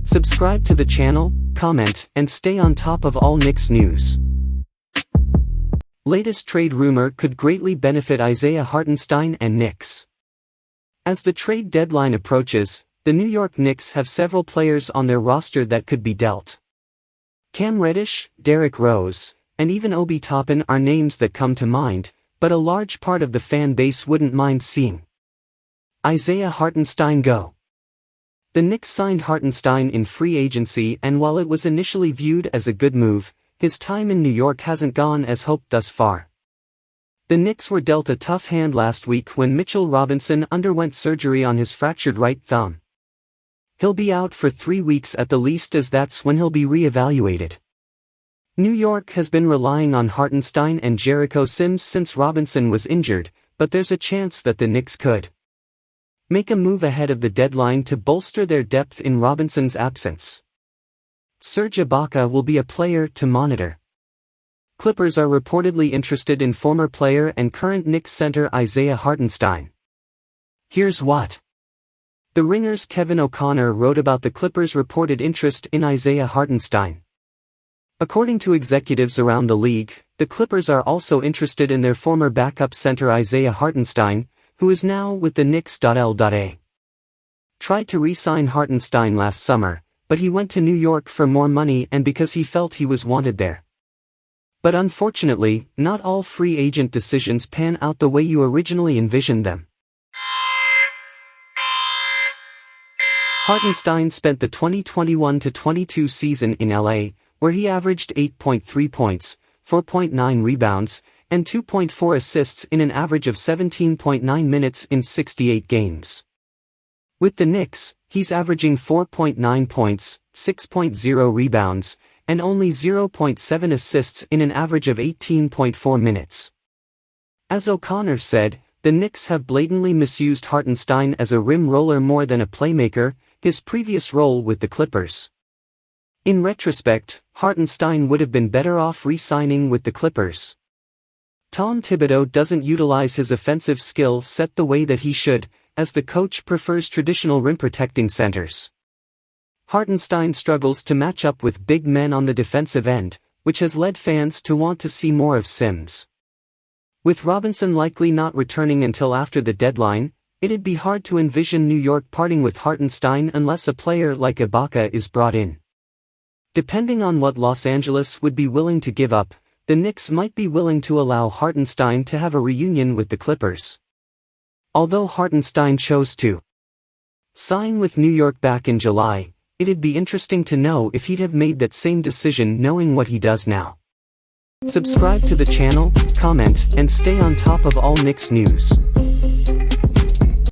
Subscribe to the channel, comment, and stay on top of all Knicks news. Latest trade rumor could greatly benefit Isaiah Hartenstein and Knicks. As the trade deadline approaches, the New York Knicks have several players on their roster that could be dealt. Cam Reddish, Derrick Rose, and even Obi Toppin are names that come to mind, but a large part of the fan base wouldn't mind seeing Isaiah Hartenstein go. The Knicks signed Hartenstein in free agency, and while it was initially viewed as a good move, his time in New York hasn't gone as hoped thus far. The Knicks were dealt a tough hand last week when Mitchell Robinson underwent surgery on his fractured right thumb. He'll be out for 3 weeks at the least, as that's when he'll be re-evaluated. New York has been relying on Hartenstein and Jericho Sims since Robinson was injured, but there's a chance that the Knicks could make a move ahead of the deadline to bolster their depth in Robinson's absence. Serge Ibaka will be a player to monitor. Clippers are reportedly interested in former player and current Knicks center Isaiah Hartenstein. Here's what The Ringer's Kevin O'Connor wrote about the Clippers' reported interest in Isaiah Hartenstein. According to executives around the league, the Clippers are also interested in their former backup center Isaiah Hartenstein, who is now with the Knicks. L.A. tried to re-sign Hartenstein last summer, but he went to New York for more money and because he felt he was wanted there. But unfortunately, not all free agent decisions pan out the way you originally envisioned them. Hartenstein spent the 2021-22 season in LA, where he averaged 8.3 points, 4.9 rebounds, and 2.4 assists in an average of 17.9 minutes in 68 games. With the Knicks, he's averaging 4.9 points, 6.0 rebounds, and only 0.7 assists in an average of 18.4 minutes. As O'Connor said, the Knicks have blatantly misused Hartenstein as a rim roller more than a playmaker, his previous role with the Clippers. In retrospect, Hartenstein would have been better off re-signing with the Clippers. Tom Thibodeau doesn't utilize his offensive skill set the way that he should, as the coach prefers traditional rim-protecting centers. Hartenstein struggles to match up with big men on the defensive end, which has led fans to want to see more of Sims. With Robinson likely not returning until after the deadline, it'd be hard to envision New York parting with Hartenstein unless a player like Ibaka is brought in. Depending on what Los Angeles would be willing to give up, the Knicks might be willing to allow Hartenstein to have a reunion with the Clippers. Although Hartenstein chose to sign with New York back in July, it'd be interesting to know if he'd have made that same decision knowing what he does now. Subscribe to the channel, comment, and stay on top of all Knicks news.